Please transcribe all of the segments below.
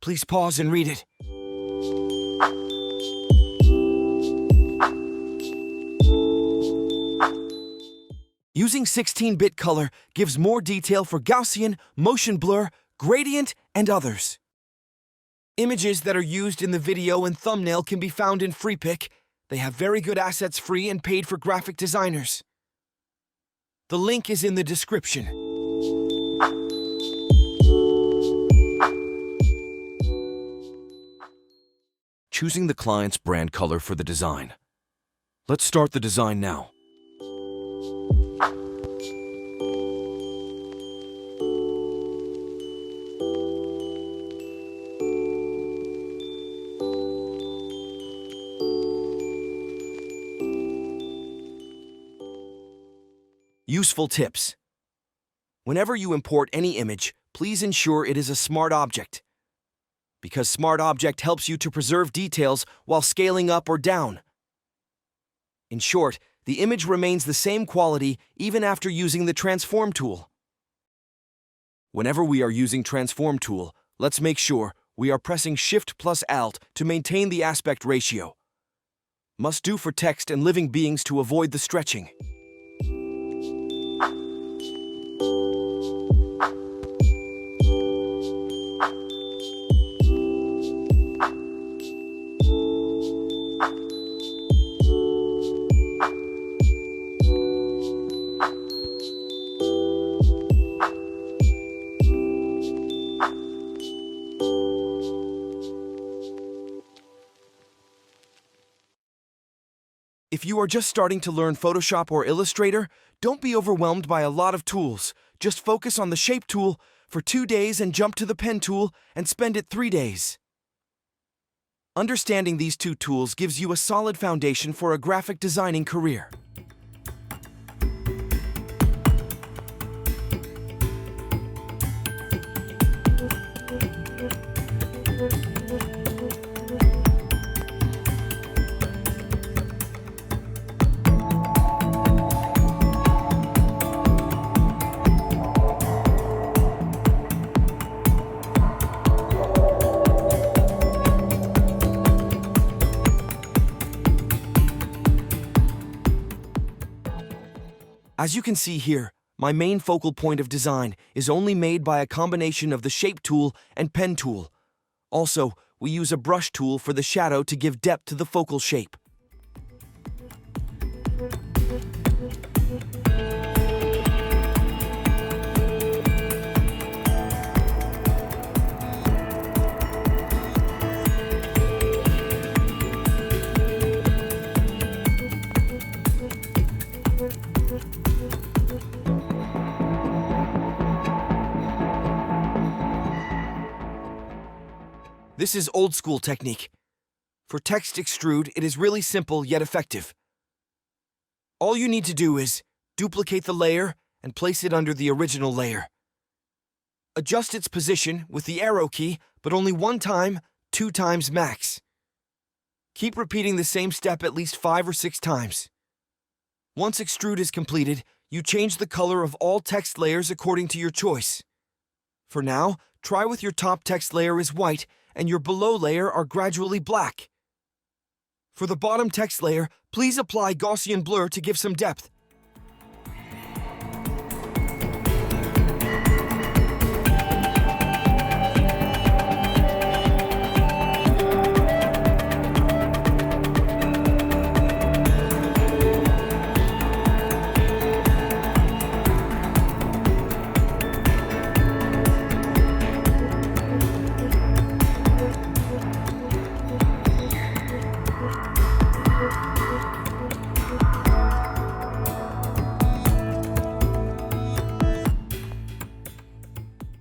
Please pause and read it. Using 16-bit color gives more detail for Gaussian, motion blur, gradient, and others. Images that are used in the video and thumbnail can be found in Freepik. They have very good assets free and paid for graphic designers. The link is in the description. Choosing the client's brand color for the design. Let's start the design now. Useful tips. Whenever you import any image, please ensure it is a smart object, because Smart Object helps you to preserve details while scaling up or down. In short, the image remains the same quality even after using the Transform tool. Whenever we are using Transform tool, let's make sure we are pressing Shift plus Alt to maintain the aspect ratio. Must do for text and living beings to avoid the stretching. If you are just starting to learn Photoshop or Illustrator, don't be overwhelmed by a lot of tools. Just focus on the Shape tool for 2 days and jump to the Pen tool and spend it 3 days. Understanding these two tools gives you a solid foundation for a graphic designing career. As you can see here, my main focal point of design is only made by a combination of the Shape tool and Pen tool. Also, we use a brush tool for the shadow to give depth to the focal shape. This is old school technique. For text extrude, it is really simple yet effective. All you need to do is duplicate the layer and place it under the original layer. Adjust its position with the arrow key, but only 1 time, 2 times max. Keep repeating the same step at least 5 or 6 times. Once extrude is completed, you change the color of all text layers according to your choice. For now, try with your top text layer is white and your below layer are gradually black. For the bottom text layer, please apply Gaussian blur to give some depth.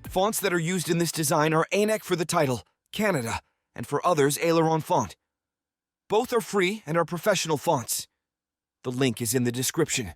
Fonts that are used in this design are ANEC for the title, Canada, and for others, Aileron font. Both are free and are professional fonts. The link is in the description.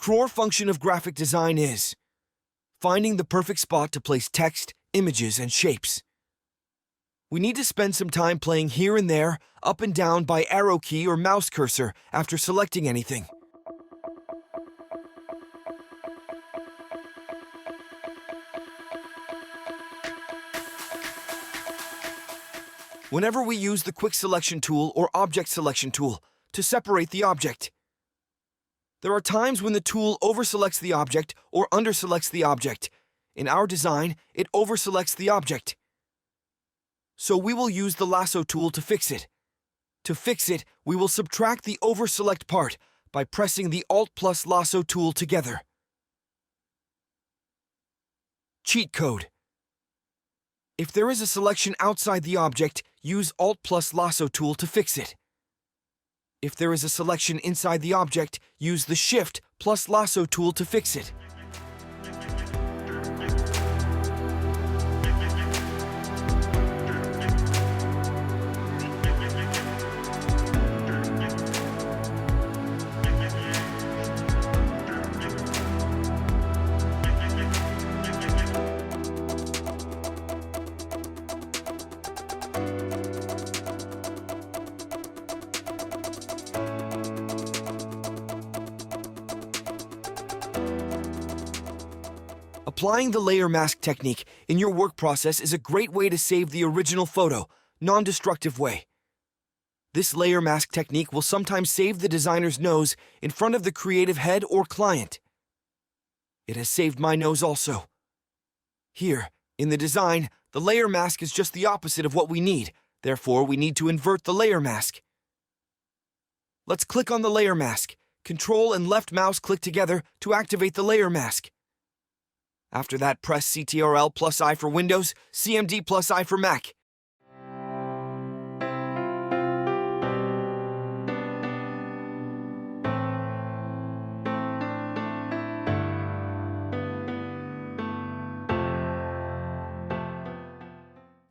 core function of graphic design is finding the perfect spot to place text, images, and shapes. We need to spend some time playing here and there, up and down by arrow key or mouse cursor after selecting anything. Whenever we use the Quick Selection tool or Object Selection tool to separate the object. There are times when the tool overselects the object or underselects the object. In our design, it overselects the object. So we will use the lasso tool to fix it. To fix it, we will subtract the overselect part by pressing the Alt plus lasso tool together. Cheat code. If there is a selection outside the object, use Alt plus lasso tool to fix it. If there is a selection inside the object, use the Shift plus lasso tool to fix it. Applying the layer mask technique in your work process is a great way to save the original photo, non-destructive way. This layer mask technique will sometimes save the designer's nose in front of the creative head or client. It has saved my nose also. Here, in the design, the layer mask is just the opposite of what we need, therefore we need to invert the layer mask. Let's click on the layer mask. Control and left mouse click together to activate the layer mask. After that, press Ctrl plus I for Windows, CMD plus I for Mac.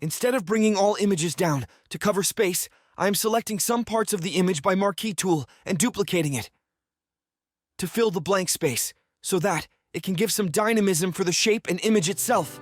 Instead of bringing all images down to cover space, I am selecting some parts of the image by Marquee tool and duplicating it to fill the blank space, so that it can give some dynamism for the shape and image itself.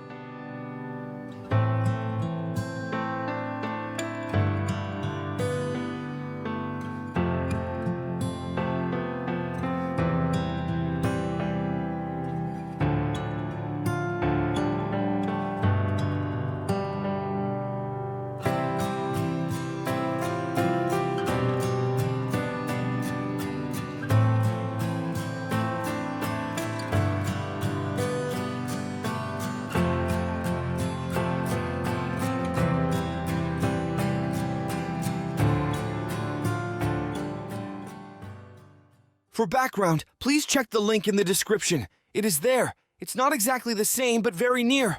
For background, please check the link in the description. It is there. It's not exactly the same, but very near.